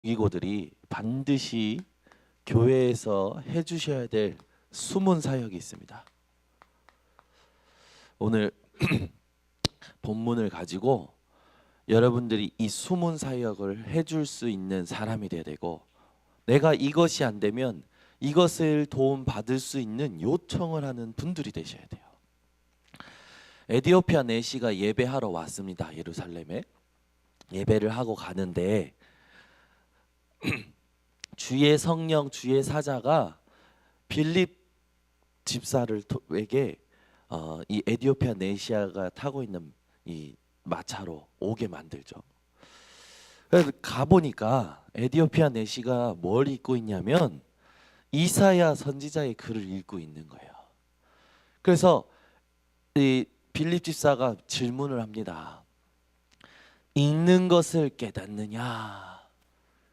이고들이 반드시 교회에서 해주셔야 될 숨은 사역이 있습니다. 오늘 본문을 가지고 여러분들이 이 숨은 사역을 해줄 수 있는 사람이 돼야 되고, 내가 이것이 안 되면 이것을 도움 받을 수 있는 요청을 하는 분들이 되셔야 돼요. 에디오피아 내시가 예배하러 왔습니다. 예루살렘에 예배를 하고 가는데 주의 성령, 주의 사자가 빌립 집사에게 이 에디오피아 내시아가 타고 있는 이 마차로 오게 만들죠. 그래서 가보니까 에디오피아 내시가 뭘 읽고 있냐면 이사야 선지자의 글을 읽고 있는 거예요. 그래서 이 빌립 집사가 질문을 합니다. 읽는 것을 깨닫느냐?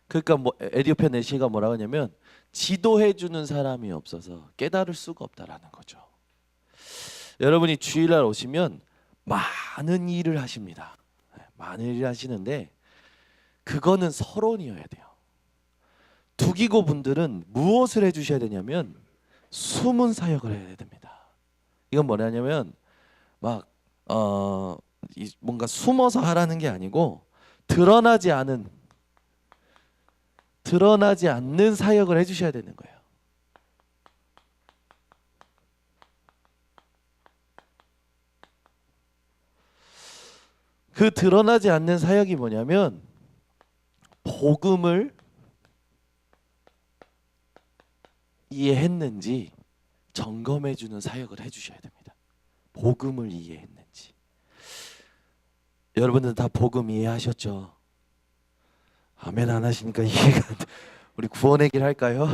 그러니까 에디오피아 내시가 뭐라고 하냐면 지도해 주는 사람이 없어서 깨달을 수가 없다라는 거죠. 여러분이 주일날 오시면 많은 일을 하십니다. 많은 일을 하시는데 그거는 서론이어야 돼요. 두기고 분들은 무엇을 해주셔야 되냐면 숨은 사역을 해야 됩니다. 이건 뭐냐면 뭔가 숨어서 하라는 게 아니고 드러나지 않는 사역을 해주셔야 되는 거예요. 그 드러나지 않는 사역이 뭐냐면 복음을 이해했는지 점검해 주는 사역을 해주셔야 됩니다. 복음을 이해했는지. 여러분들 다 복음 이해하셨죠? 아멘 안 하시니까 이해가 안 돼. 우리 구원의 길 할까요?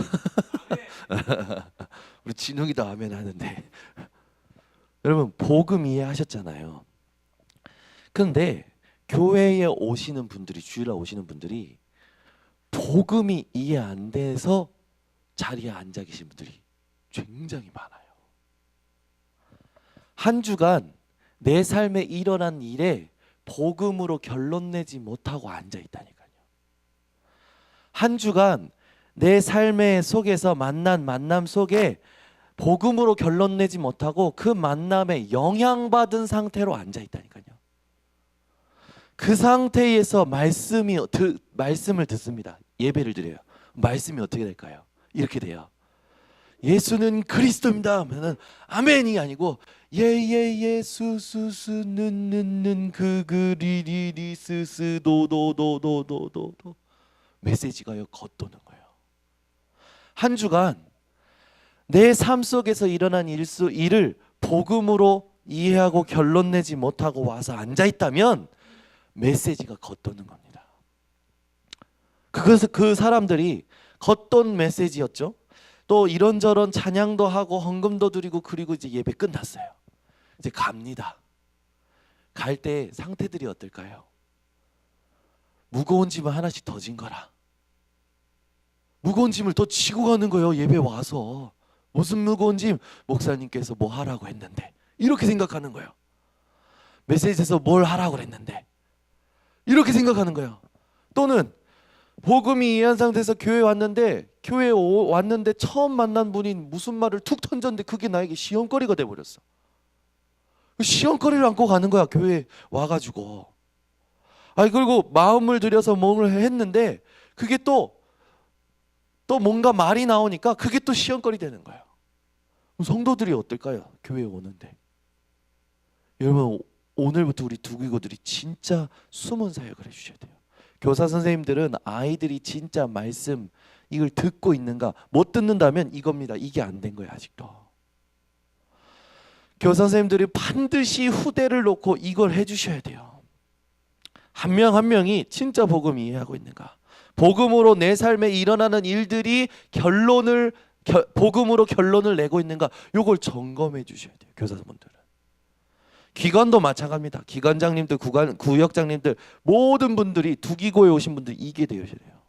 우리 진욱이도 아멘 하는데. 여러분 복음 이해하셨잖아요. 근데 교회에 오시는 분들이, 주일날 오시는 분들이 복음이 이해 안 돼서 자리에 앉아 계신 분들이 굉장히 많아요. 한 주간 내 삶에 일어난 일에 복음으로 결론 내지 못하고 앉아 있다니까요. 한 주간 내 삶의 속에서 만난 만남 속에 복음으로 결론 내지 못하고 그 만남에 영향받은 상태로 앉아 있다니까요. 그 상태에서 말씀을 듣습니다. 예배를 드려요. 말씀이 어떻게 될까요? 이렇게 돼요. 예수는 그리스도입니다 하면은 아멘이 아니고 예예예 수수수는는는 그그리리리 스스도도도도도도 메시지가요 겉도는 거예요. 한 주간 내 삶 속에서 일어난 일을 복음으로 이해하고 결론 내지 못하고 와서 앉아 있다면 메시지가 겉도는 겁니다. 그것은 그 사람들이 겉돈 메시지였죠. 또 이런저런 찬양도 하고 헌금도 드리고 그리고 이제 예배 끝났어요. 이제 갑니다. 갈 때 상태들이 어떨까요? 무거운 짐을 하나씩 더 진 거라. 무거운 짐을 더 지고 가는 거예요. 예배 와서. 무슨 무거운 짐? 목사님께서 뭐 하라고 했는데. 이렇게 생각하는 거예요. 메시지에서 뭘 하라고 그랬는데. 이렇게 생각하는 거예요. 또는 복음이 이해한 상태에서 교회에 왔는데 처음 만난 분이 무슨 말을 툭 던졌는데 그게 나에게 시험거리가 돼버렸어. 시험거리를 안고 가는 거야. 교회에 와가지고. 그리고 마음을 들여서 뭔가 했는데 그게 또 뭔가 말이 나오니까 그게 또 시험거리 되는 거예요. 성도들이 어떨까요? 교회에 오는데. 여러분 오늘부터 우리 두기고들이 진짜 숨은 사역을 해주셔야 돼요. 교사 선생님들은 아이들이 진짜 말씀 이걸 듣고 있는가, 못 듣는다면 이겁니다. 이게 안 된 거예요. 아직도. 교사 선생님들이 반드시 후대를 놓고 이걸 해주셔야 돼요. 한 명 한 명이 진짜 복음 이해하고 있는가, 복음으로 내 삶에 일어나는 일들이 복음으로 결론을 내고 있는가, 이걸 점검해 주셔야 돼요. 교사분들은. 기관도 마찬가지입니다. 기관장님들, 구역장님들 모든 분들이 두기고에 오신 분들 이게 되셔야 돼요.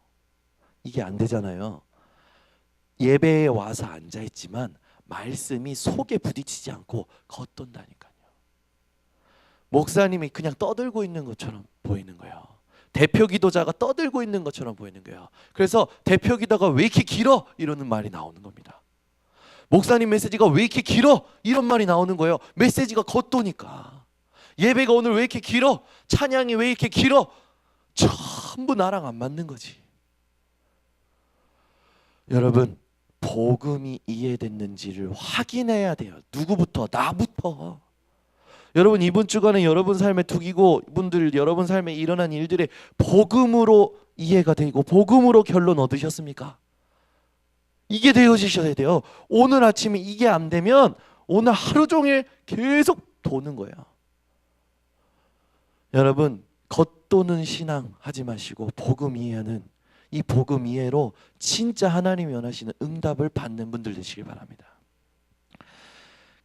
이게 안 되잖아요. 예배에 와서 앉아있지만 말씀이 속에 부딪히지 않고 겉돈다니까요. 목사님이 그냥 떠들고 있는 것처럼 보이는 거예요. 대표 기도자가 떠들고 있는 것처럼 보이는 거예요. 그래서 대표 기도가 왜 이렇게 길어? 이러는 말이 나오는 겁니다. 목사님 메시지가 왜 이렇게 길어? 이런 말이 나오는 거예요. 메시지가 겉도니까. 예배가 오늘 왜 이렇게 길어? 찬양이 왜 이렇게 길어? 전부 나랑 안 맞는 거지. 여러분, 복음이 이해됐는지를 확인해야 돼요. 누구부터? 나부터. 여러분, 이번 주간에 여러분 삶에 두기고 분들 여러분 삶에 일어난 일들이 복음으로 이해가 되고 복음으로 결론 얻으셨습니까? 이게 되어지셔야 돼요. 오늘 아침에 이게 안 되면 오늘 하루 종일 계속 도는 거예요. 여러분, 겉도는 신앙 하지 마시고 복음 이해하는, 이 복음 이해로 진짜 하나님이 원하시는 응답을 받는 분들 되시길 바랍니다.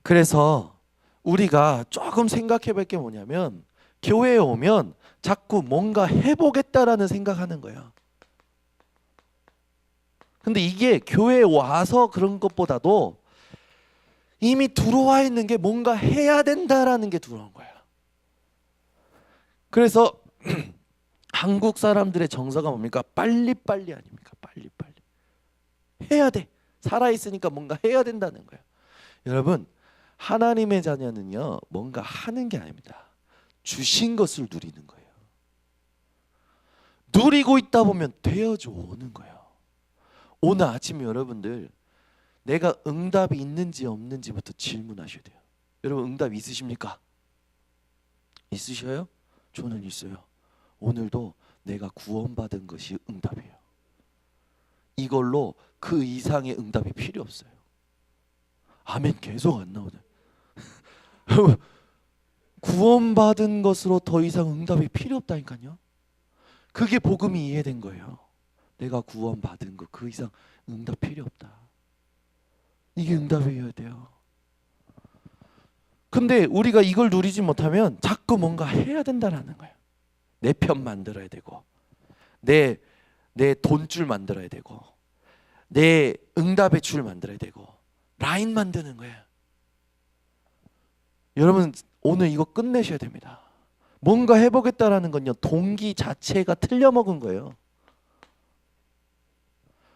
그래서 우리가 조금 생각해 볼 게 뭐냐면, 교회에 오면 자꾸 뭔가 해보겠다라는 생각하는 거예요. 근데 이게 교회에 와서 그런 것보다도 이미 들어와 있는 게 뭔가 해야 된다라는 게 들어온 거예요. 그래서 한국 사람들의 정서가 뭡니까? 빨리빨리 아닙니까? 빨리빨리 해야 돼. 살아있으니까 뭔가 해야 된다는 거예요. 여러분, 하나님의 자녀는요, 뭔가 하는 게 아닙니다. 주신 것을 누리는 거예요. 누리고 있다 보면 되어져 오는 거예요. 오늘 아침에 여러분들, 내가 응답이 있는지 없는지부터 질문하셔야 돼요. 여러분, 응답 있으십니까? 있으셔요? 저는 있어요. 오늘도 내가 구원받은 것이 응답이에요. 이걸로 그 이상의 응답이 필요 없어요. 아멘 계속 안 나오네. 구원받은 것으로 더 이상 응답이 필요 없다니까요. 그게 복음이 이해된 거예요. 내가 구원받은 거 그 이상 응답 필요 없다. 이게 응답이어야 돼요. 근데 우리가 이걸 누리지 못하면 자꾸 뭔가 해야 된다라는 거예요. 내 편 만들어야 되고, 내 돈줄 만들어야 되고, 내 응답의 줄 만들어야 되고, 라인 만드는 거예요. 여러분, 오늘 이거 끝내셔야 됩니다. 뭔가 해보겠다라는 건요, 동기 자체가 틀려먹은 거예요.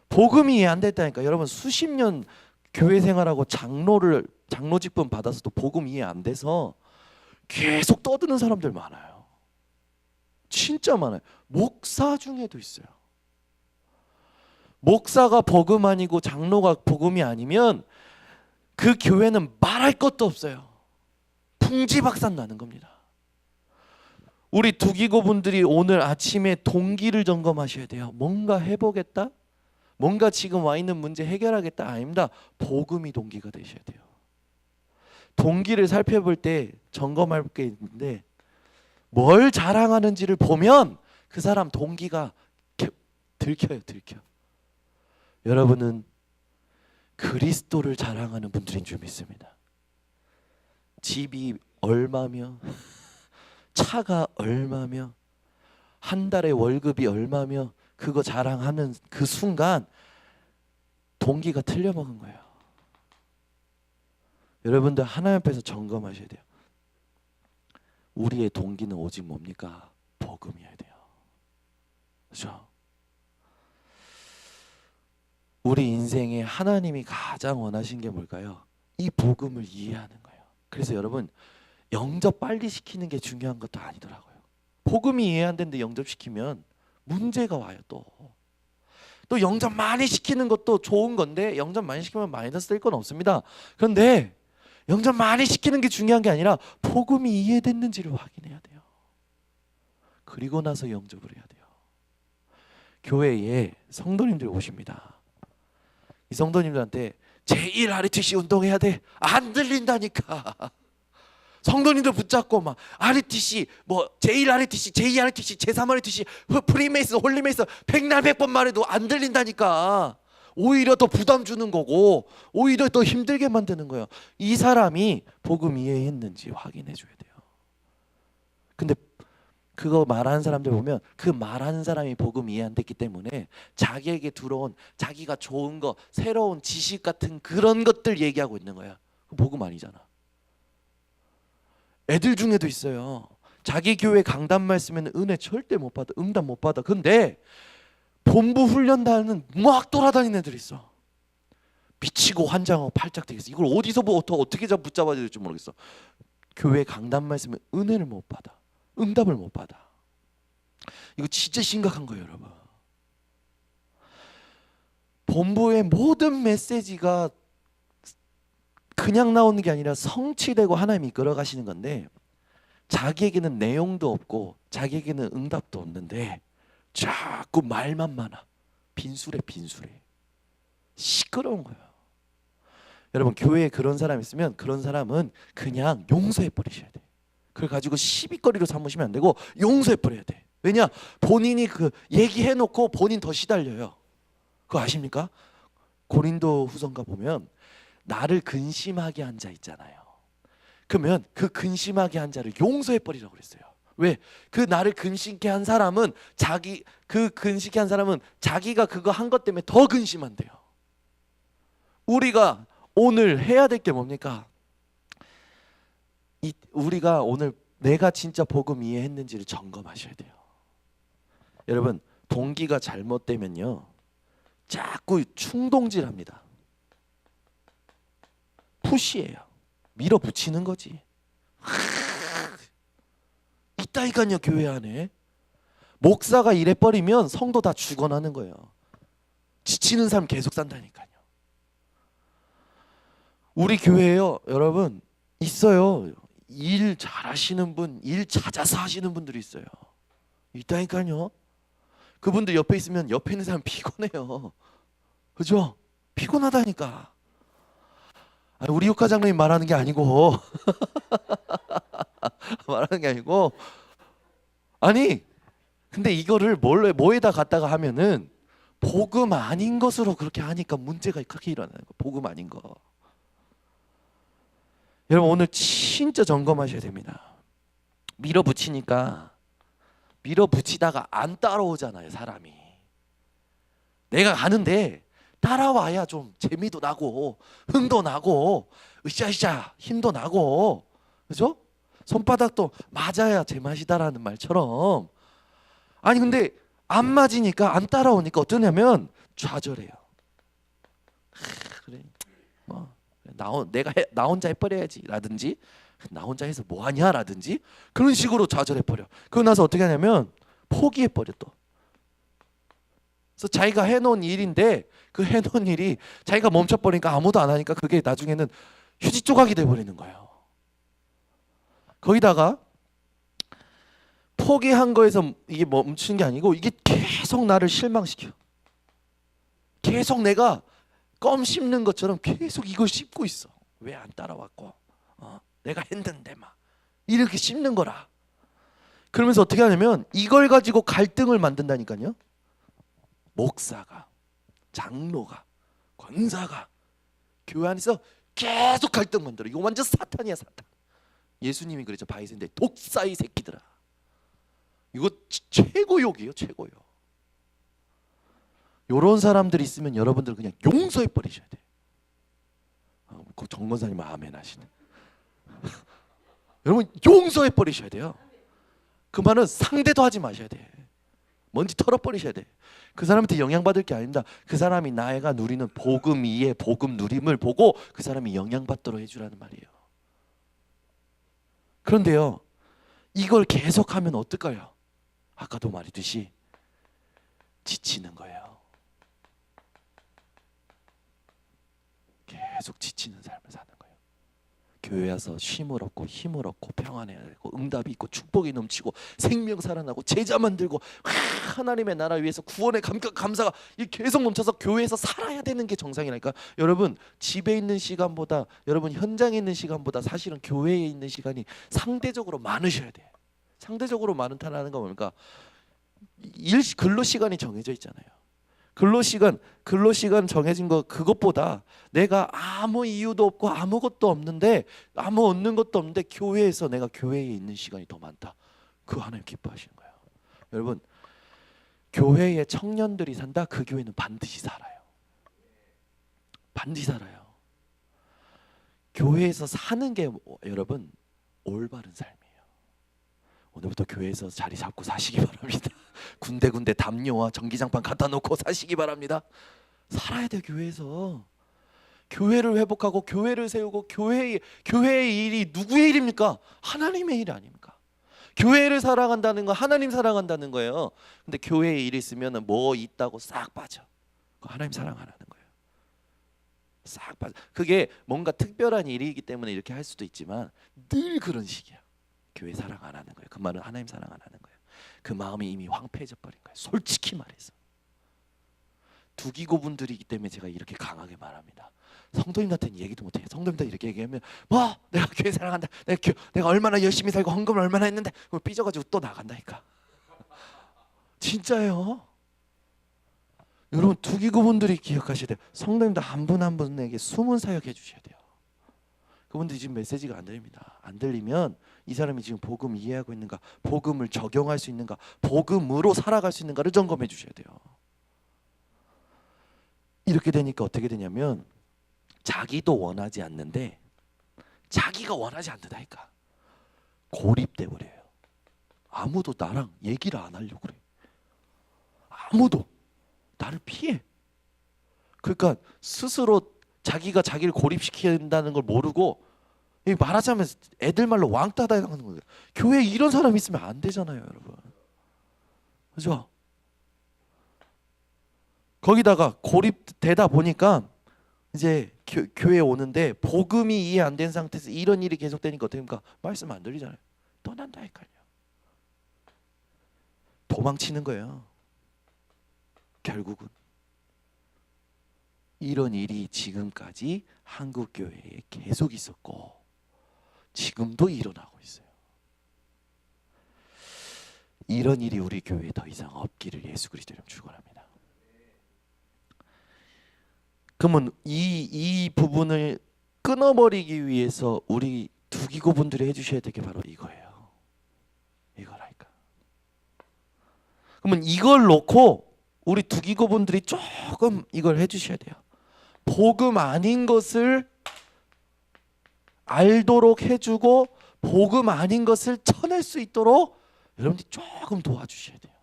복음이 이해 안 됐다니까. 여러분, 수십 년 교회 생활하고 장로 직분 받아서도 복음 이해 안 돼서 계속 떠드는 사람들 많아요. 진짜 많아요. 목사 중에도 있어요. 목사가 복음 아니고 장로가 복음이 아니면 그 교회는 말할 것도 없어요. 풍지박산 나는 겁니다. 우리 두기고 분들이 오늘 아침에 동기를 점검하셔야 돼요. 뭔가 해보겠다? 뭔가 지금 와 있는 문제 해결하겠다? 아닙니다. 복음이 동기가 되셔야 돼요. 동기를 살펴볼 때 점검할 게 있는데, 뭘 자랑하는지를 보면 그 사람 동기가 들켜요. 여러분은 그리스도를 자랑하는 분들인 줄 믿습니다. 집이 얼마며, 차가 얼마며, 한 달에 월급이 얼마며, 그거 자랑하는 그 순간 동기가 틀려먹은 거예요. 여러분들 하나님 앞에서 점검하셔야 돼요. 우리의 동기는 오직 뭡니까? 복음이어야 돼요. 그렇죠? 우리 인생에 하나님이 가장 원하신 게 뭘까요? 이 복음을 이해하는 거예요. 그래서 여러분, 영접 빨리 시키는 게 중요한 것도 아니더라고요. 복음이 이해 안 되는데 영접시키면 문제가 와요. 또 영접 많이 시키는 것도 좋은 건데, 영접 많이 시키면 마이너스 될 건 없습니다. 그런데 영접 많이 시키는 게 중요한 게 아니라 복음이 이해됐는지를 확인해야 돼요. 그리고 나서 영접을 해야 돼요. 교회에 성도님들 오십니다. 이 성도님들한테 제1 RTC 운동해야 돼. 안 들린다니까. 성도님들 붙잡고 막 RTC, 뭐 제1 RTC, 제2 RTC, 제3 RTC, 프리메이슨, 홀리메이슨 백날 백번 말해도 안 들린다니까. 오히려 더 부담 주는 거고, 오히려 더 힘들게 만드는 거예요. 이 사람이 복음 이해했는지 확인해 줘야 돼요. 근데 그거 말하는 사람들 보면 그 말하는 사람이 복음 이해 안 됐기 때문에 자기에게 들어온 자기가 좋은 거, 새로운 지식 같은 그런 것들 얘기하고 있는 거야. 복음 아니잖아. 애들 중에도 있어요. 자기 교회 강단 말씀에는 은혜 절대 못 받아, 응답 못 받아. 근데 본부 훈련단은 막 돌아다니는 애들이 있어. 미치고 환장하고 팔짝 되겠어. 이걸 어디서부터 어떻게 붙잡아야 될지 모르겠어. 교회 강단 말씀에 은혜를 못 받아, 응답을 못 받아. 이거 진짜 심각한 거예요, 여러분. 본부의 모든 메시지가 그냥 나오는 게 아니라 성취되고 하나님이 이끌어 가시는 건데, 자기에게는 내용도 없고 자기에게는 응답도 없는데 자꾸 말만 많아. 빈수레 시끄러운 거예요. 여러분, 교회에 그런 사람 있으면 그런 사람은 그냥 용서해 버리셔야 돼. 그걸 가지고 시비거리로 삼으시면 안 되고 용서해 버려야 돼. 왜냐? 본인이 그 얘기해 놓고 본인 더 시달려요. 그거 아십니까? 고린도 후서인가 보면 나를 근심하게 한 자 있잖아요. 그러면 그 근심하게 한 자를 용서해 버리라고 그랬어요. 왜? 그 나를 근심케 한 사람은 근심케 한 사람은 자기가 그거 한 것 때문에 더 근심한대요. 우리가 오늘 해야 될 게 뭡니까? 우리가 오늘 내가 진짜 복음 이해했는지를 점검하셔야 돼요. 여러분, 동기가 잘못되면요 자꾸 충동질합니다. 푸시예요. 밀어붙이는 거지. 있다니까요, 교회 안에. 목사가 이래버리면 성도 다 죽어나는 거예요. 지치는 사람 계속 산다니까요. 우리 교회에요, 여러분, 있어요. 일 잘하시는 분, 일 찾아서 하시는 분들이 있어요. 있다니까요. 그분들 옆에 있으면 옆에 있는 사람 피곤해요. 그죠? 피곤하다니까. 우리 육과장님 말하는 게 아니고 말하는 게 아니고, 아니 근데 이거를 뭐에다 갖다가 하면은 복음 아닌 것으로 그렇게 하니까 문제가 그렇게 일어나는 거. 복음 아닌 거. 여러분, 오늘 진짜 점검하셔야 됩니다. 밀어붙이다가 안 따라오잖아요, 사람이. 내가 가는데 따라와야 좀 재미도 나고 흥도 나고 으쌰으쌰 힘도 나고, 그죠? 손바닥도 맞아야 제맛이다라는 말처럼. 아니 근데 안 맞으니까, 안 따라오니까 어떠냐면 좌절해요. 그래, 뭐 나 혼자 해버려야지 라든지, 나 혼자 해서 뭐하냐 라든지, 그런 식으로 좌절해버려. 그러고 나서 어떻게 하냐면 포기해버려 또. 그래서 자기가 해놓은 일인데 그 해놓은 일이 자기가 멈춰버리니까 아무도 안 하니까 그게 나중에는 휴지 조각이 돼버리는 거예요. 거기다가 포기한 거에서 이게 멈추는 게 아니고 이게 계속 나를 실망시켜. 계속 내가 껌 씹는 것처럼 계속 이걸 씹고 있어. 왜 안 따라왔고, 내가 했는데 막 이렇게 씹는 거라. 그러면서 어떻게 하냐면 이걸 가지고 갈등을 만든다니까요. 목사가, 장로가, 권사가 교회 안에서 계속 갈등 만들어. 이거 완전 사탄이야, 사탄. 예수님이 그랬죠. 바이새인데 독사의 새끼들아. 이거 최고욕이에요, 최고욕. 요런 사람들이 있으면 여러분들 그냥 용서해 버리셔야 돼. 정권사님 아멘 하시네. 여러분, 용서해 버리셔야 돼요. 그 말은 상대도 하지 마셔야 돼. 먼지 털어버리셔야 돼. 그 사람한테 영향받을 게 아닙니다. 그 사람이 나이가 누리는 복음 이해, 복음 누림을 보고 그 사람이 영향받도록 해주라는 말이에요. 그런데요, 이걸 계속하면 어떨까요? 아까도 말했듯이 지치는 거예요. 계속 지치는 삶을 사는 거예요. 교회 와서 쉼을 얻고 힘을 얻고 평안해야 되고 응답이 있고 축복이 넘치고 생명 살아나고 제자 만들고 하나님의 나라 위해서 구원의 감사가 계속 넘쳐서 교회에서 살아야 되는 게 정상이라니까. 여러분, 집에 있는 시간보다, 여러분 현장에 있는 시간보다 사실은 교회에 있는 시간이 상대적으로 많으셔야 돼. 상대적으로 많다는 건 뭡니까? 근로 시간이 정해져 있잖아요. 근로 시간 정해진 거, 그것보다 내가 아무 이유도 없고 아무것도 없는데, 아무 얻는 것도 없는데 교회에서 내가 교회에 있는 시간이 더 많다. 그거 하나님 기뻐하시는 거예요. 여러분, 교회에 청년들이 산다. 그 교회는 반드시 살아요. 반드시 살아요. 교회에서 사는 게 여러분 올바른 삶이에요. 오늘부터 교회에서 자리 잡고 사시기 바랍니다. 군데군데 담요와 전기장판 갖다 놓고 사시기 바랍니다. 살아야 돼요. 교회에서 교회를 회복하고 교회를 세우고 교회의 일이 누구의 일입니까? 하나님의 일 아닙니까? 교회를 사랑한다는 건 하나님 사랑한다는 거예요. 근데 교회에 일 있으면 뭐 있다고 싹 빠져. 하나님 사랑 안 하는 거예요. 싹 빠져. 그게 뭔가 특별한 일이기 때문에 이렇게 할 수도 있지만 늘 그런 식이야. 교회 사랑 안 하는 거예요. 그 말은 하나님 사랑 안 하는 거예요. 그 마음이 이미 황폐해져 버린 거예요. 솔직히 말해서. 두기고분들이기 때문에 제가 이렇게 강하게 말합니다. 성도님한테는 얘기도 못해요. 성도님들 이렇게 얘기하면 뭐 내가 교회 사랑한다. 내가 얼마나 열심히 살고 헌금을 얼마나 했는데 삐져가지고 또 나간다니까. 진짜요. 여러분 두기고분들이 기억하셔야 돼요. 성도님들 한 분 한 분에게 숨은 사역 해주셔야 돼요. 그분들이 지금 메시지가 안 들립니다. 안 들리면 이 사람이 지금 복음 이해하고 있는가, 복음을 적용할 수 있는가, 복음으로 살아갈 수 있는가를 점검해 주셔야 돼요. 이렇게 되니까 어떻게 되냐면 자기도 원하지 않는데 자기가 원하지 않는다니까 고립돼 버려요. 아무도 나랑 얘기를 안 하려고 그래. 아무도 나를 피해. 그러니까 스스로 자기가 자기를 고립시킨다는 걸 모르고 말하자면 애들 말로 왕따 당하는 거예요. 교회에 이런 사람이 있으면 안 되잖아요, 여러분. 그죠? 거기다가 고립되다 보니까 이제 교회에 오는데 복음이 이해 안 된 상태에서 이런 일이 계속되니까 어떻게 됩니까? 말씀 안 들리잖아요. 떠난다니까요. 도망치는 거예요. 결국은 이런 일이 지금까지 한국 교회에 계속 있었고 지금도 일어나고 있어요. 이런 일이 우리 교회에 더 이상 없기를 예수 그리스도 이름 축원합니다. 그러면 이 부분을 끊어버리기 위해서 우리 두기고분들이 해주셔야 될 게 바로 이거예요. 이거라니까. 그러면 이걸 놓고 우리 두기고분들이 조금 이걸 해주셔야 돼요. 복음 아닌 것을 알도록 해주고 복음 아닌 것을 쳐낼 수 있도록 여러분들이 조금 도와주셔야 돼요.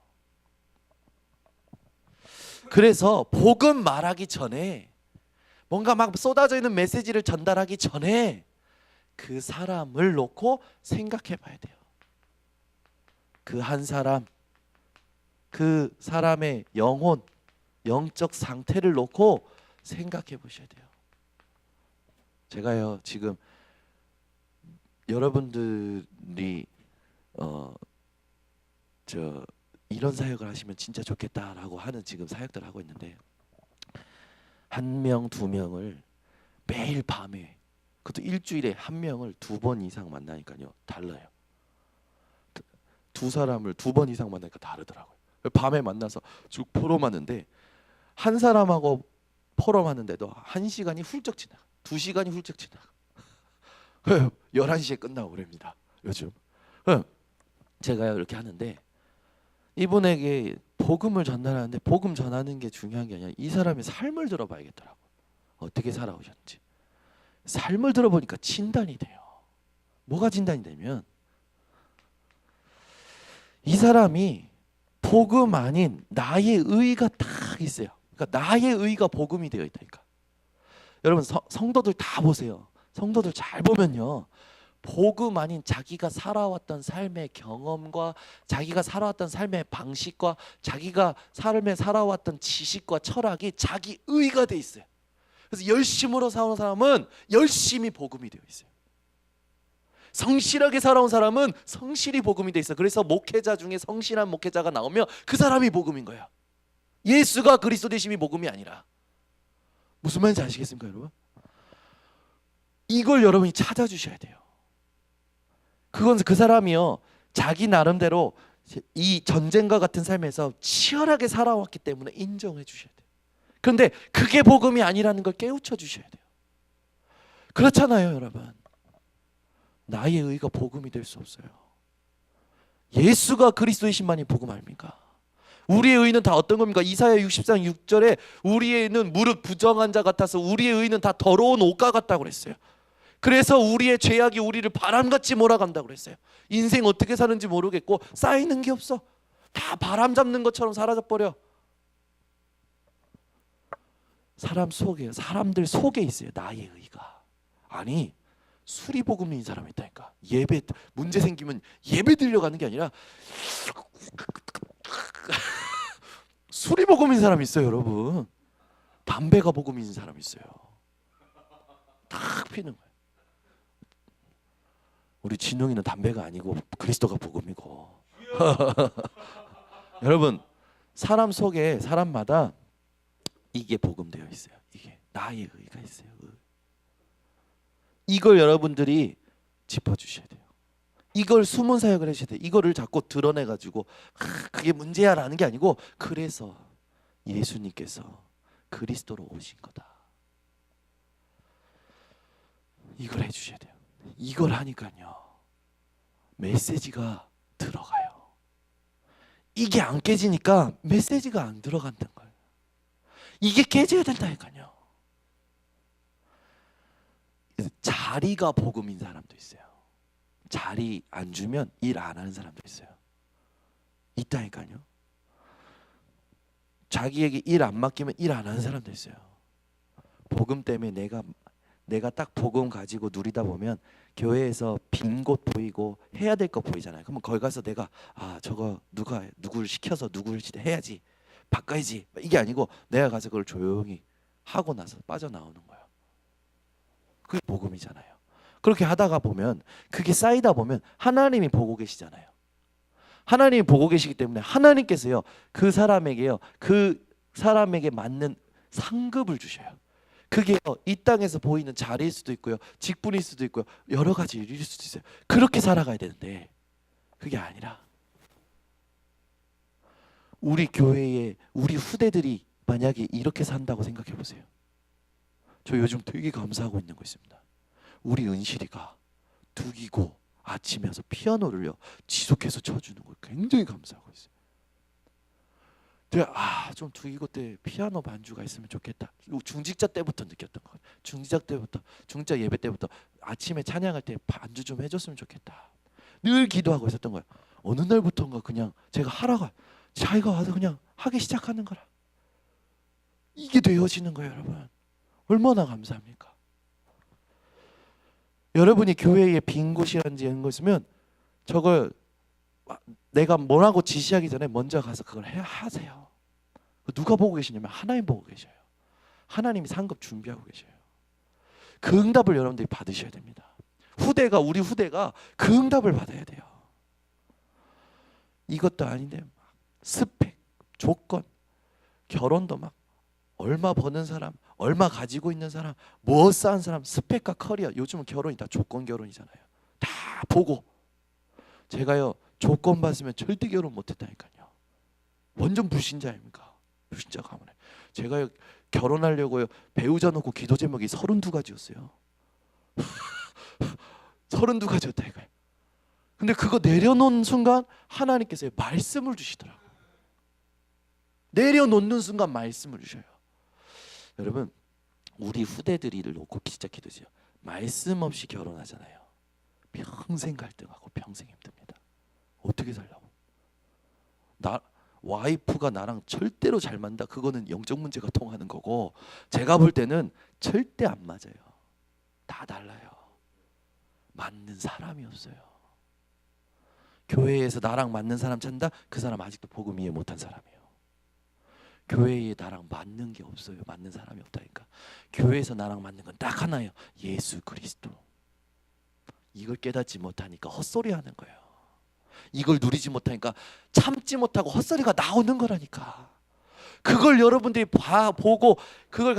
그래서 복음 말하기 전에 뭔가 막 쏟아져 있는 메시지를 전달하기 전에 그 사람을 놓고 생각해 봐야 돼요. 그 한 사람, 그 사람의 영혼, 영적 상태를 놓고 생각해 보셔야 돼요. 제가요 지금 여러분들이 이런 사역을 하시면 진짜 좋겠다라고 하는 지금 사역들을 하고 있는데 한 명, 두 명을 매일 밤에 그것도 일주일에 한 명을 2번 이상 만나니까요 달라요. 두 사람을 2번 이상 만나니까 다르더라고요. 밤에 만나서 쭉 포럼하는데 한 사람하고 포럼하는데도 1시간이 훌쩍 지나가 2시간이 훌쩍 지나가 11시에 끝나고 그럽니다. 요즘 제가요 이렇게 하는데 이분에게 복음을 전달하는데 복음 전하는 게 중요한 게 아니라 이 사람의 삶을 들어봐야겠더라고요. 어떻게 살아오셨는지. 삶을 들어보니까 진단이 돼요. 뭐가 진단이 되면 이 사람이 복음 아닌 나의 의가 딱 있어요. 그러니까 나의 의가 복음이 되어 있다니까. 여러분 성도들 다 보세요. 성도들 잘 보면요. 복음 아닌 자기가 살아왔던 삶의 경험과 자기가 살아왔던 삶의 방식과 자기가 삶에 살아왔던 지식과 철학이 자기 의가 돼 있어요. 그래서 열심으로 살아온 사람은 열심히 복음이 되어 있어요. 성실하게 살아온 사람은 성실히 복음이 돼 있어요. 그래서 목회자 중에 성실한 목회자가 나오면 그 사람이 복음인 거예요. 예수가 그리스도 되심이 복음이 아니라. 무슨 말인지 아시겠습니까, 여러분? 이걸 여러분이 찾아주셔야 돼요. 그건 그 사람이요 자기 나름대로 이 전쟁과 같은 삶에서 치열하게 살아왔기 때문에 인정해 주셔야 돼요. 그런데 그게 복음이 아니라는 걸 깨우쳐 주셔야 돼요. 그렇잖아요, 여러분. 나의 의가 복음이 될 수 없어요. 예수가 그리스도이신만이 복음 아닙니까? 우리의 의는 다 어떤 겁니까? 이사야 60장 6절에 우리의 의는 무릇 부정한 자 같아서 우리의 의는 다 더러운 옷과 같다고 그랬어요. 그래서 우리의 죄악이 우리를 바람같이 몰아간다고 그랬어요. 인생 어떻게 사는지 모르겠고 쌓이는 게 없어. 다 바람 잡는 것처럼 사라져 버려. 사람들 속에 있어요. 나의 의가. 아니, 수리복음인 사람이 있다니까. 예배 문제 생기면 예배 드리려가는 게 아니라 수리복음인 사람이 있어요, 여러분. 담배가 복음인 사람이 있어요. 탁 피는 거예요. 우리 진웅이는 담배가 아니고 그리스도가 복음이고. 여러분, 사람 속에 사람마다 이게 복음되어 있어요. 이게 나의 의가 있어요. 이걸 여러분들이 짚어주셔야 돼요. 이걸 숨은 사역을 하셔야 돼요. 이거를 자꾸 드러내가지고 그게 문제야라는 게 아니고, 그래서 예수님께서 그리스도로 오신 거다. 이걸 해주셔야 돼요. 이걸 하니까요, 메시지가 들어가요. 이게 안 깨지니까 메시지가 안 들어간다는 거예요. 이게 깨져야 된다니까요. 자리가 복음인 사람도 있어요. 자리 안 주면 일 안 하는 사람도 있어요. 있다니까요. 자기에게 일 안 맡기면 일 안 하는 사람도 있어요. 복음 때문에 내가 딱 복음 가지고 누리다 보면 교회에서 빈 곳 보이고 해야 될 거 보이잖아요. 그러면 거기 가서 내가 저거 누구를 시켜서 누구를 해야지, 바꿔야지, 이게 아니고 내가 가서 그걸 조용히 하고 나서 빠져나오는 거예요. 그게 복음이잖아요. 그렇게 하다가 보면, 그게 쌓이다 보면 하나님이 보고 계시잖아요. 하나님이 보고 계시기 때문에 하나님께서요, 그 사람에게 맞는 상급을 주셔요. 그게 이 땅에서 보이는 자리일 수도 있고요, 직분일 수도 있고요, 여러 가지 일일 수도 있어요. 그렇게 살아가야 되는데 그게 아니라, 우리 교회에 우리 후대들이 만약에 이렇게 산다고 생각해 보세요. 저 요즘 되게 감사하고 있는 거 있습니다. 우리 은실이가 두기고 아침에 와서 피아노를요 지속해서 쳐주는 걸 굉장히 감사하고 있어요. 내가 좀 두기고 때 피아노 반주가 있으면 좋겠다. 중직자 때부터 느꼈던 거예요. 중직자 예배 때부터 아침에 찬양할 때 반주 좀 해줬으면 좋겠다. 늘 기도하고 있었던 거예요. 어느 날부터인가 그냥 제가 자기가 와서 그냥 하기 시작하는 거라. 이게 되어지는 거예요, 여러분. 얼마나 감사합니까? 여러분이 교회에 빈 곳이란지 이런 거 있으면 저걸 내가 뭐라고 지시하기 전에 먼저 가서 그걸 하세요. 누가 보고 계시냐면 하나님 보고 계셔요. 하나님이 상급 준비하고 계셔요. 그 응답을 여러분들이 받으셔야 됩니다. 우리 후대가 그 응답을 받아야 돼요. 이것도 아닌데 스펙, 조건, 결혼도 막 얼마 버는 사람, 얼마 가지고 있는 사람, 뭐 쌓은 사람, 스펙과 커리어. 요즘은 결혼이 다 조건 결혼이잖아요. 다 보고. 제가요, 조건 봤으면 절대 결혼 못했다니까요. 완전 불신자입니까? 불신자 가문에. 제가요, 결혼하려고요, 배우자 놓고 기도 제목이 32가지였어요. 32가지였다니까요. 근데 그거 내려놓은 순간 하나님께서 말씀을 주시더라고요. 내려놓는 순간 말씀을 주셔요. 여러분, 우리 후대들이를 놓고 진짜 기도해요. 말씀 없이 결혼하잖아요. 평생 갈등하고 평생 힘듭니다. 어떻게 살려고? 와이프가 나랑 절대로 잘 맞는다, 그거는 영적 문제가 통하는 거고, 제가 볼 때는 절대 안 맞아요. 다 달라요. 맞는 사람이 없어요. 교회에서 나랑 맞는 사람 찾는다? 그 사람 아직도 복음 이해 못한 사람이에요. 교회에 나랑 맞는 게 없어요. 맞는 사람이 없다니까. 교회에서 나랑 맞는 건 딱 하나예요. 예수 그리스도. 이걸 깨닫지 못하니까 헛소리 하는 거예요. 이걸 누리지 못하니까 참지 못하고 헛소리가 나오는 거라니까. 그걸 여러분들이 보고 그걸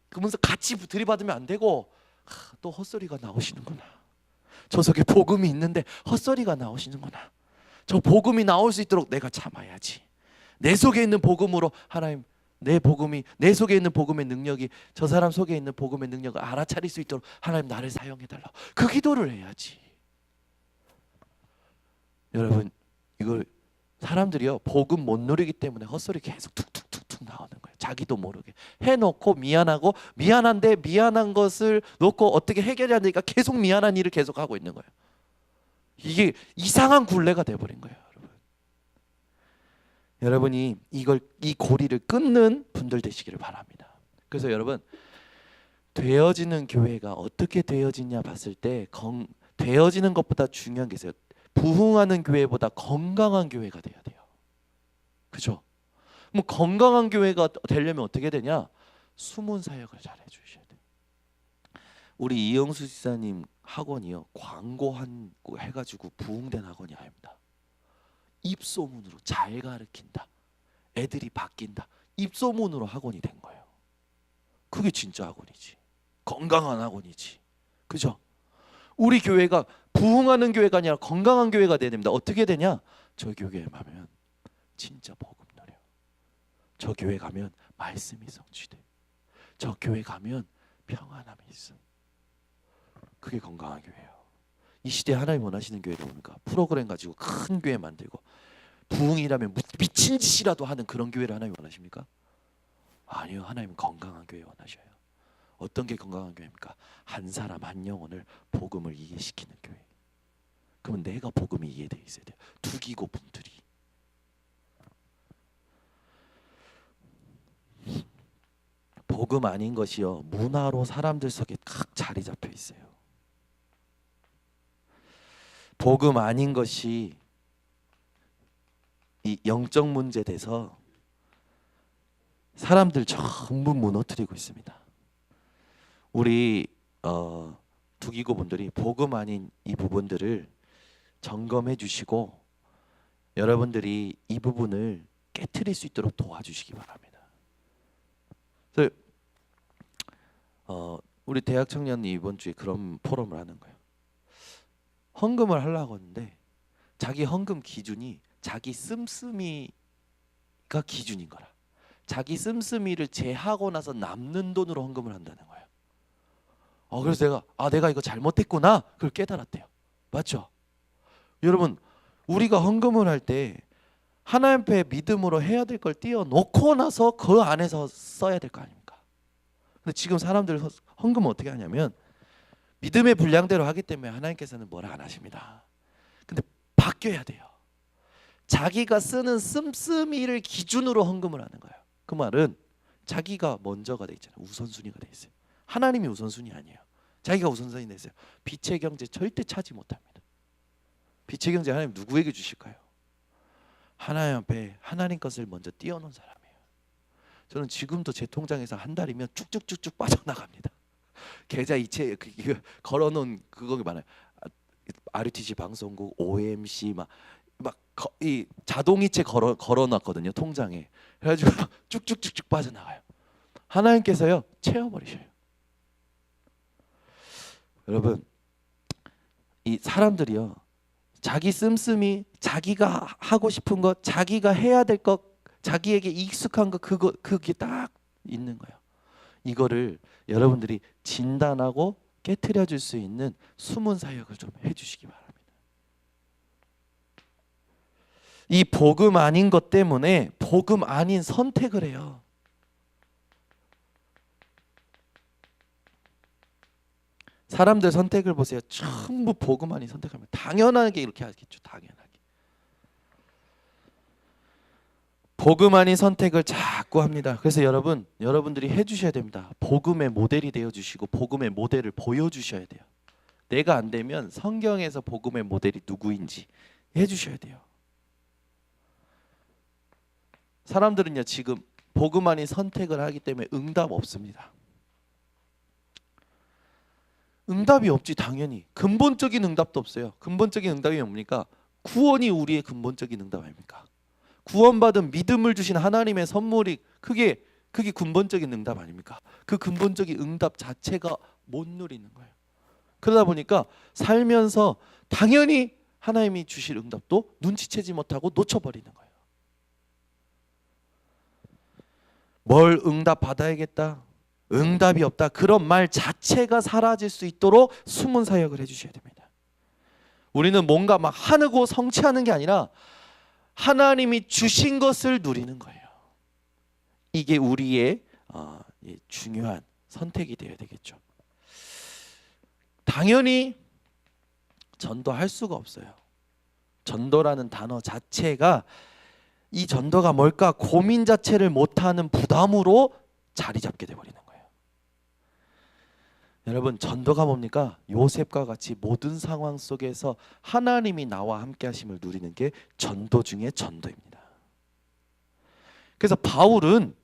그러면서 같이 들이받으면 안 되고, 또 헛소리가 나오시는구나. 저 속에 복음이 있는데 헛소리가 나오시는구나. 저 복음이 나올 수 있도록 내가 참아야지. 내 속에 있는 복음으로 하나님, 내 속에 있는 복음의 능력이 저 사람 속에 있는 복음의 능력을 알아차릴 수 있도록 하나님 나를 사용해달라. 그 기도를 해야지. 여러분, 이걸 사람들이요, 복음 못 누리기 때문에 헛소리 계속 툭툭툭툭 나오는 거예요. 자기도 모르게 해놓고 미안하고 미안한데 미안한 것을 놓고 어떻게 해결이 안 되니까 계속 미안한 일을 계속 하고 있는 거예요. 이게 이상한 굴레가 돼버린 거예요, 여러분. 여러분이 이 고리를 끊는 분들 되시기를 바랍니다. 그래서 여러분, 되어지는 교회가 어떻게 되어지냐 봤을 때 되어지는 것보다 중요한 게 있어요. 부흥하는 교회보다 건강한 교회가 돼야 돼요. 그죠? 뭐 건강한 교회가 되려면 어떻게 되냐? 숨은 사역을 잘 해주셔야 돼요. 우리 이영수 지사님 학원이요, 광고 해가지고 부흥된 학원이 아닙니다. 입소문으로 잘 가르친다, 애들이 바뀐다, 입소문으로 학원이 된 거예요. 그게 진짜 학원이지, 건강한 학원이지. 그죠? 우리 교회가 부흥하는 교회가 아니라 건강한 교회가 돼야 됩니다. 어떻게 되냐? 저 교회에 가면 진짜 복음 누려. 저 교회 가면 말씀이 성취돼. 저 교회 가면 평안함이 있어. 그게 건강한 교회예요. 이 시대에 하나님 원하시는 교회가 뭡니까? 프로그램 가지고 큰 교회 만들고 부흥이라면 미친 짓이라도 하는 그런 교회를 하나님 원하십니까? 아니요. 하나님은 건강한 교회 원하셔요. 어떤 게 건강한 교회입니까? 한 사람 한 영혼을 복음을 이해시키는 교회. 그러면 내가 복음이 이해되어 있어야 돼요. 두기고 분들이. 복음 아닌 것이요, 문화로 사람들 속에 각 자리 잡혀 있어요. 복음 아닌 것이 이 영적 문제 돼서 사람들 전부 무너뜨리고 있습니다. 우리 두기고 분들이 복음 아닌 이 부분들을 점검해 주시고 여러분들이 이 부분을 깨트릴 수 있도록 도와주시기 바랍니다. 그래서 우리 대학 청년이 이번 주에 그런 포럼을 하는 거예요. 헌금을 하려고 하는데 자기 헌금 기준이 자기 씀씀이가 기준인 거라. 자기 씀씀이를 제하고 나서 남는 돈으로 헌금을 한다는 거예요. 그래서 내가 이거 잘못했구나, 그걸 깨달았대요. 맞죠? 여러분, 우리가 헌금을 할 때 하나님 앞에 믿음으로 해야 될 걸 띄워놓고 나서 그 안에서 써야 될 거 아닙니까? 근데 지금 사람들 헌금을 어떻게 하냐면 믿음의 분량대로 하기 때문에 하나님께서는 뭐라 안 하십니다. 근데 바뀌어야 돼요. 자기가 쓰는 씀씀이를 기준으로 헌금을 하는 거예요. 그 말은 자기가 먼저가 돼 있잖아요. 우선순위가 돼 있어요. 하나님이 우선순위 아니에요. 자기가 우선순위 됐어요. 빛의 경제 절대 차지 못합니다. 빛의 경제 하나님 누구에게 주실까요? 하나님 앞에 하나님 것을 먼저 띄워놓은 사람이에요. 저는 지금도 제 통장에서 한 달이면 쭉쭉쭉쭉 빠져나갑니다. 계좌 이체 걸어놓은 그거 많아요. RUTC 방송국, OMC 이 자동이체 걸어놨거든요, 통장에. 그래가지고 쭉쭉쭉쭉 빠져나가요. 하나님께서요 채워버리셔요. 여러분, 이 사람들이요, 자기 씀씀이, 자기가 하고 싶은 것, 자기가 해야 될 것, 자기에게 익숙한 것, 그게 딱 있는 거예요. 이거를 여러분들이 진단하고 깨트려 줄 수 있는 숨은 사역을 좀 해주시기 바랍니다. 이 복음 아닌 것 때문에 복음 아닌 선택을 해요. 사람들 선택을 보세요. 전부 복음 아닌 선택하면 당연하게 이렇게 하겠죠. 당연하게. 복음 아닌 선택을 자꾸 합니다. 그래서 여러분들이 해주셔야 됩니다. 복음의 모델이 되어주시고 복음의 모델을 보여주셔야 돼요. 내가 안 되면 성경에서 복음의 모델이 누구인지 해주셔야 돼요. 사람들은요, 지금 복음 아닌 선택을 하기 때문에 응답 없습니다. 응답이 없지, 당연히. 근본적인 응답도 없어요. 근본적인 응답이 뭡니까? 구원이 우리의 근본적인 응답 아닙니까? 구원받은 믿음을 주신 하나님의 선물이 그게 근본적인 응답 아닙니까? 그 근본적인 응답 자체가 못 누리는 거예요. 그러다 보니까 살면서 당연히 하나님이 주실 응답도 눈치채지 못하고 놓쳐버리는 거예요. 뭘 응답 받아야겠다, 응답이 없다, 그런 말 자체가 사라질 수 있도록 숨은 사역을 해주셔야 됩니다. 우리는 뭔가 막 하고 성취하는 게 아니라 하나님이 주신 것을 누리는 거예요. 이게 우리의 중요한 선택이 되어야 되겠죠. 당연히 전도할 수가 없어요. 전도라는 단어 자체가, 이 전도가 뭘까 고민 자체를 못하는 부담으로 자리 잡게 돼버리는 거예요. 여러분, 전도가 뭡니까? 요셉과 같이 모든 상황 속에서 하나님이 나와 함께 하심을 누리는 게 전도 중에 전도입니다. 그래서 바울은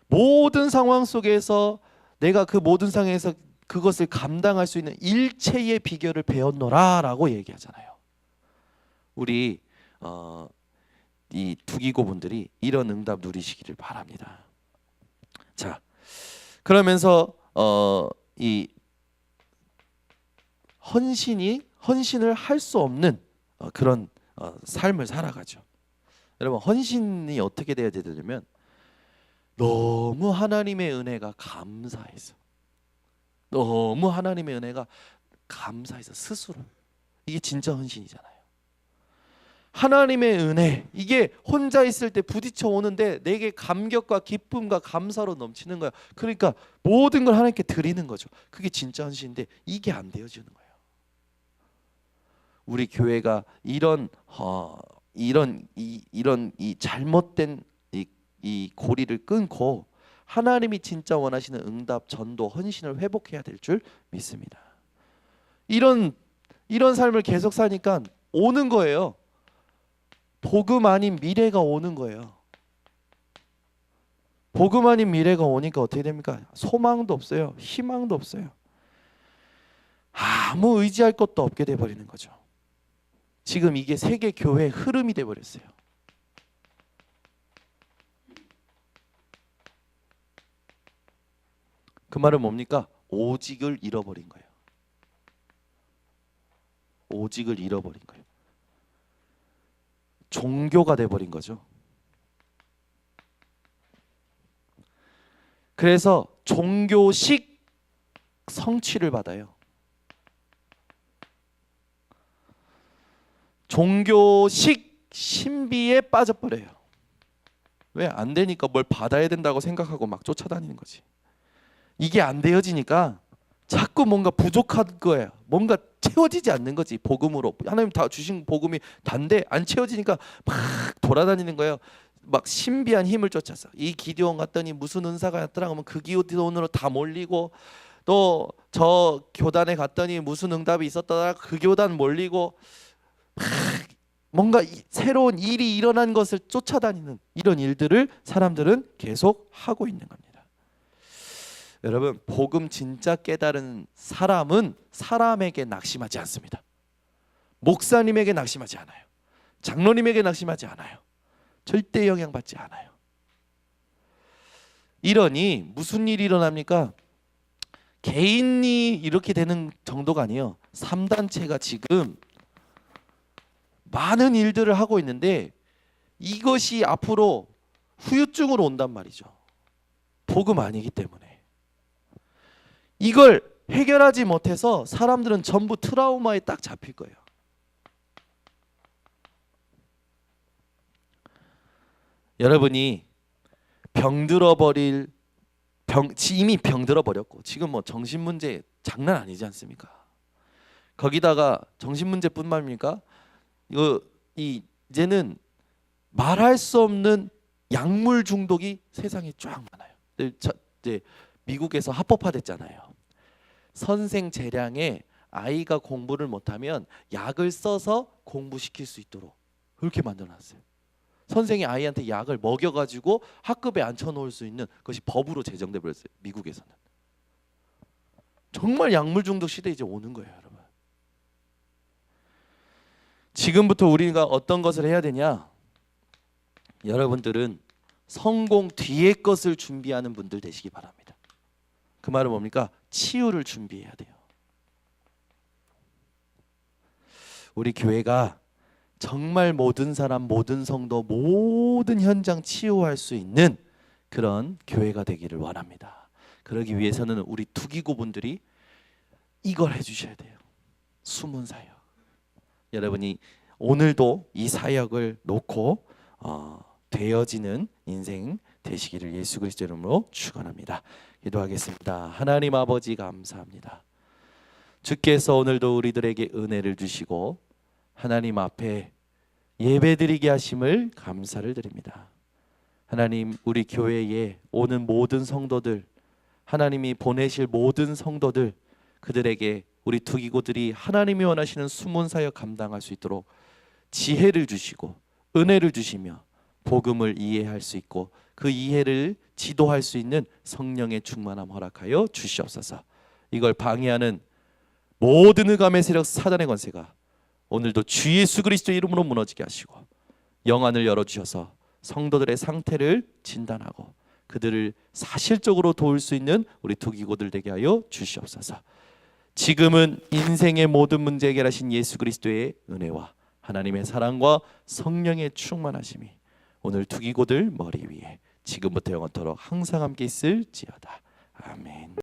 모든 상황 속에서 내가 그 모든 상황에서 그것을 감당할 수 있는 일체의 비결을 배웠노라 라고 얘기하잖아요. 우리 이 두기고분들이 이런 응답 누리시기를 바랍니다. 자, 그러면서 이 헌신을 할 수 없는 그런 삶을 살아가죠. 여러분, 헌신이 어떻게 돼야 되냐면 너무 하나님의 은혜가 감사해서, 너무 하나님의 은혜가 감사해서 스스로, 이게 진짜 헌신이잖아요. 하나님의 은혜, 이게 혼자 있을 때 부딪혀 오는데 내게 감격과 기쁨과 감사로 넘치는 거야. 그러니까 모든 걸 하나님께 드리는 거죠. 그게 진짜 헌신인데 이게 안 되어지는 거예요. 우리 교회가 이런 잘못된 이 고리를 끊고 하나님이 진짜 원하시는 응답, 전도, 헌신을 회복해야 될 줄 믿습니다. 이런 삶을 계속 사니까 오는 거예요. 복음 아닌 미래가 오는 거예요. 복음 아닌 미래가 오니까 어떻게 됩니까? 소망도 없어요. 희망도 없어요. 아무 의지할 것도 없게 돼버리는 거죠. 지금 이게 세계 교회의 흐름이 돼버렸어요. 그 말은 뭡니까? 오직을 잃어버린 거예요. 오직을 잃어버린 거예요. 종교가 돼버린 거죠. 그래서 종교식 성취를 받아요. 종교식 신비에 빠져버려요. 왜? 안 되니까 뭘 받아야 된다고 생각하고 막 쫓아다니는 거지. 이게 안 되어지니까 자꾸 뭔가 부족한 거예요. 뭔가 채워지지 않는 거지. 복음으로 하나님 다 주신 복음이 단데 안 채워지니까 막 돌아다니는 거예요. 막 신비한 힘을 쫓아서 이 기드온 갔더니 무슨 은사가 났더라 하면 그 기드온으로 다 몰리고, 또 저 교단에 갔더니 무슨 응답이 있었더라 그 교단 몰리고, 막 뭔가 새로운 일이 일어난 것을 쫓아다니는 이런 일들을 사람들은 계속 하고 있는 겁니다. 여러분, 복음 진짜 깨달은 사람은 사람에게 낙심하지 않습니다. 목사님에게 낙심하지 않아요. 장로님에게 낙심하지 않아요. 절대 영향받지 않아요. 이러니 무슨 일이 일어납니까? 개인이 이렇게 되는 정도가 아니에요. 3단체가 지금 많은 일들을 하고 있는데 이것이 앞으로 후유증으로 온단 말이죠. 복음 아니기 때문에. 이걸 해결하지 못해서 사람들은 전부 트라우마에 딱 잡힐 거예요. 여러분이 이미 병들어 버렸고 지금 뭐 정신 문제 장난 아니지 않습니까? 거기다가 정신 문제뿐만입니까? 이제는 말할 수 없는 약물 중독이 세상에 쫙 많아요. 이제 미국에서 합법화됐잖아요. 선생 재량에 아이가 공부를 못하면 약을 써서 공부시킬 수 있도록 그렇게 만들어놨어요. 선생이 아이한테 약을 먹여가지고 학급에 앉혀놓을 수 있는 것이 법으로 제정돼 버렸어요. 미국에서는. 정말 약물 중독 시대 이제 오는 거예요, 여러분. 지금부터 우리가 어떤 것을 해야 되냐? 여러분들은 성공 뒤의 것을 준비하는 분들 되시기 바랍니다. 그 말은 뭡니까? 치유를 준비해야 돼요. 우리 교회가 정말 모든 사람, 모든 성도, 모든 현장 치유할 수 있는 그런 교회가 되기를 원합니다. 그러기 위해서는 우리 투기고분들이 이걸 해주셔야 돼요. 숨은 사역. 여러분이 오늘도 이 사역을 놓고 되어지는 인생 되시기를 예수 그리스도 이름으로 축원합니다. 기도하겠습니다. 하나님 아버지 감사합니다. 주께서 오늘도 우리들에게 은혜를 주시고 하나님 앞에 예배드리게 하심을 감사를 드립니다. 하나님, 우리 교회에 오는 모든 성도들, 하나님이 보내실 모든 성도들, 그들에게 우리 투기고들이 하나님이 원하시는 숨은 사역 감당할 수 있도록 지혜를 주시고 은혜를 주시며 복음을 이해할 수 있고 그 이해를 지도할 수 있는 성령의 충만함 허락하여 주시옵소서. 이걸 방해하는 모든 흑암의 세력 사단의 권세가 오늘도 주 예수 그리스도의 이름으로 무너지게 하시고 영안을 열어주셔서 성도들의 상태를 진단하고 그들을 사실적으로 도울 수 있는 우리 투기고들 되게 하여 주시옵소서. 지금은 인생의 모든 문제 해결하신 예수 그리스도의 은혜와 하나님의 사랑과 성령의 충만하심이 오늘 투기고들 머리 위에 지금부터 영원토록 항상 함께 있을지어다. 아멘.